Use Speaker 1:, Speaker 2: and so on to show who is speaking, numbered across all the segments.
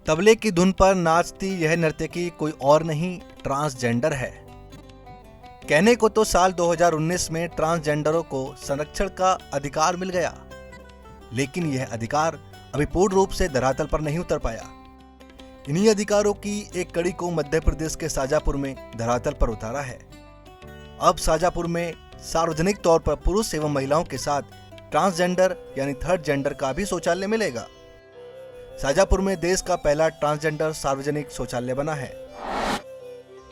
Speaker 1: तबले की धुन पर नाचती यह नर्तकी कोई और नहीं, ट्रांसजेंडर है। कहने को तो साल 2019 में ट्रांसजेंडरों को संरक्षण का अधिकार मिल गया, लेकिन यह अधिकार अभी पूर्ण रूप से धरातल पर नहीं उतर पाया। इन्हीं अधिकारों की एक कड़ी को मध्य प्रदेश के शाजापुर में धरातल पर उतारा है। अब शाजापुर में सार्वजनिक तौर पर पुरुष एवं महिलाओं के साथ ट्रांसजेंडर यानी थर्ड जेंडर का भी शौचालय मिलेगा। शाजापुर में देश का पहला ट्रांसजेंडर सार्वजनिक शौचालय बना है।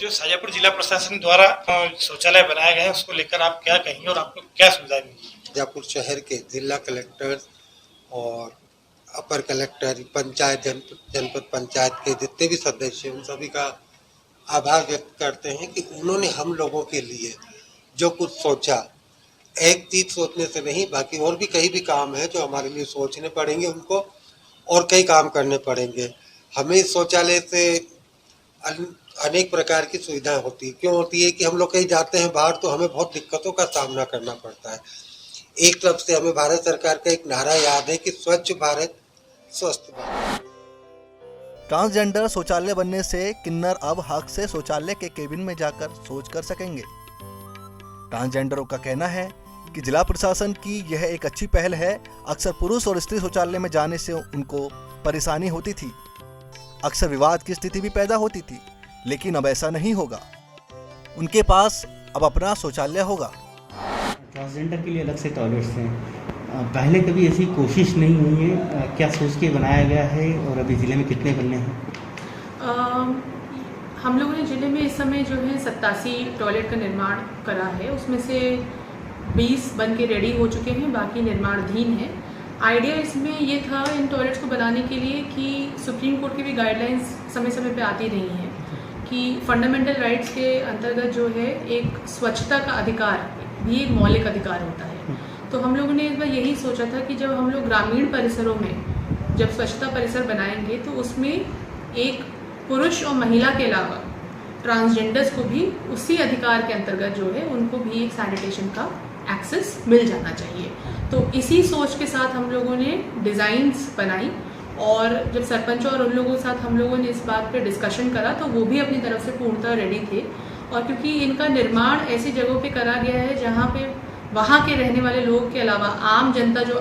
Speaker 2: जो शाजापुर जिला प्रशासन द्वारा शौचालय बनाया गया है, उसको लेकर आप क्या कहेंगे और आपको क्या सुविधा मिली?
Speaker 3: शाजापुर शहर के जिला कलेक्टर और अपर कलेक्टर, पंचायत, जनपद पंचायत के जितने भी सदस्य, उन सभी का आभार व्यक्त करते हैं कि उन्होंने हम लोगों के लिए जो कुछ सोचा, एक चीज सोचने से नहीं, बाकी और भी कई भी काम है जो हमारे लिए सोचने पड़ेंगे उनको, और कई काम करने पड़ेंगे। हमें इस शौचालय से अनेक प्रकार की सुविधाएं होती है। क्यों होती है कि हम लोग कहीं जाते हैं बाहर तो हमें बहुत दिक्कतों का सामना करना पड़ता है। एक तरफ से हमें भारत सरकार का एक नारा याद है कि स्वच्छ भारत स्वस्थ भारत।
Speaker 1: ट्रांसजेंडर शौचालय बनने से किन्नर अब हक से शौचालय के केबिन में जाकर शौच कर सकेंगे। ट्रांसजेंडरों का कहना है कि जिला प्रशासन की यह एक अच्छी पहल है। अक्सर पुरुष और स्त्री शौचालय में जाने से उनको परेशानी होती थी, अक्सर विवाद की स्थिति भी पैदा होती थी, लेकिन अब ऐसा नहीं होगा। उनके पास अब अपना शौचालय होगा।
Speaker 4: ट्रांसजेंडर के लिए अलग से टॉयलेट्स हैं। पहले कभी ऐसी कोशिश नहीं हुई है, क्या सोच के बनाया गया है और अभी ज़िले में कितने बनने हैं?
Speaker 5: हम लोगों ने ज़िले में इस समय जो है 87 टॉयलेट का निर्माण करा है। उसमें से 20 बन के रेडी हो चुके हैं, बाकी निर्माणाधीन है। आइडिया इसमें ये था इन टॉयलेट्स को बनाने के लिए कि सुप्रीम कोर्ट की भी गाइडलाइंस समय समय पे आती रही हैं कि फंडामेंटल राइट्स के अंतर्गत जो है एक स्वच्छता का अधिकार भी एक मौलिक अधिकार होता है। तो हम लोगों ने इस बार यही सोचा था कि जब हम लोग ग्रामीण परिसरों में जब स्वच्छता परिसर बनाएंगे तो उसमें एक पुरुष और महिला के अलावा ट्रांसजेंडर्स को भी उसी अधिकार के अंतर्गत जो है उनको भी एक सैनिटेशन का एक्सेस मिल जाना चाहिए। तो इसी सोच के साथ हम लोगों ने डिज़ाइंस बनाई और जब सरपंच और उन लोगों के साथ हम लोगों ने इस बात पे डिस्कशन करा तो वो भी अपनी तरफ से पूर्णतः रेडी थे। और क्योंकि इनका निर्माण ऐसी जगहों पे करा गया है जहाँ पे वहाँ के रहने वाले लोग के अलावा आम जनता जो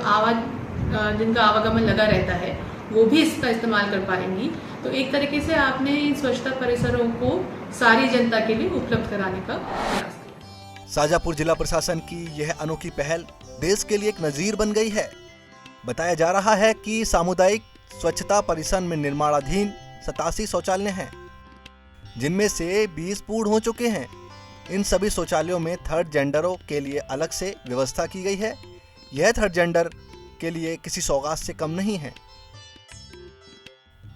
Speaker 5: जिनका आवागमन लगा रहता है वो भी इसका इस्तेमाल कर पाएंगी। तो एक तरीके से आपने इन स्वच्छता परिसरों को सारी जनता के लिए उपलब्ध कराने का प्रयास किया।
Speaker 1: शाजापुर जिला प्रशासन की यह अनोखी पहल देश के लिए एक नजीर बन गई है। बताया जा रहा है कि सामुदायिक स्वच्छता परिसर में निर्माणाधीन 87 शौचालय हैं, जिनमें से 20 पूर्ण हो चुके हैं। इन सभी शौचालयों में थर्ड जेंडरों के लिए अलग से व्यवस्था की गई है। यह थर्ड जेंडर के लिए किसी सौगात से कम नहीं है।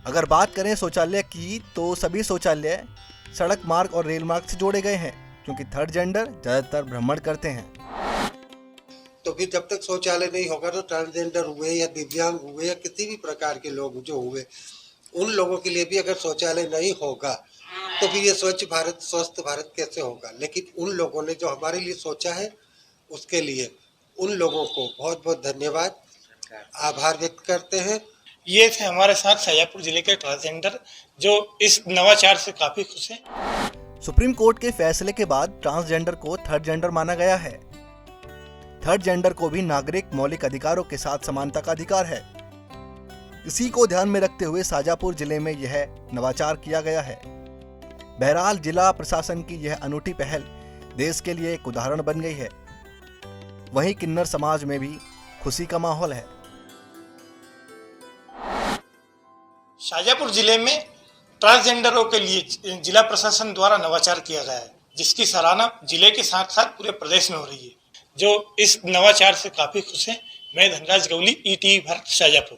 Speaker 1: अगर बात करें शौचालय की तो सभी शौचालय सड़क मार्ग और रेल मार्ग से जोड़े गए हैं, क्योंकि थर्ड जेंडर ज्यादातर भ्रमण करते हैं।
Speaker 3: तो फिर जब तक शौचालय नहीं होगा तो ट्रांसजेंडर हुए या दिव्यांग हुए या किसी भी प्रकार के लोग जो हुए, उन लोगों के लिए भी अगर शौचालय नहीं होगा तो फिर ये स्वच्छ भारत स्वस्थ भारत कैसे होगा। लेकिन उन लोगों ने जो हमारे लिए सोचा है उसके लिए उन लोगों को बहुत बहुत धन्यवाद, आभार व्यक्त करते हैं।
Speaker 2: ये थे हमारे साथ शाजापुर जिले के ट्रांसजेंडर जो इस नवाचार से काफी खुश हैं।
Speaker 1: सुप्रीम कोर्ट के फैसले के बाद ट्रांसजेंडर को थर्ड जेंडर माना गया है। थर्ड जेंडर को भी नागरिक मौलिक अधिकारों के साथ समानता का अधिकार है। इसी को ध्यान में रखते हुए शाजापुर जिले में यह नवाचार किया गया है। बहरहाल जिला प्रशासन की यह अनूठी पहल देश के लिए एक उदाहरण बन गई है। वहीं किन्नर समाज में भी खुशी का माहौल है।
Speaker 2: शाजापुर जिले में ट्रांसजेंडरों के लिए जिला प्रशासन द्वारा नवाचार किया गया है, जिसकी सराहना जिले के साथ साथ पूरे प्रदेश में हो रही है। जो इस नवाचार से काफी खुश हैं। मैं धनराज गवली, ईटीवी भारत, शाजापुर।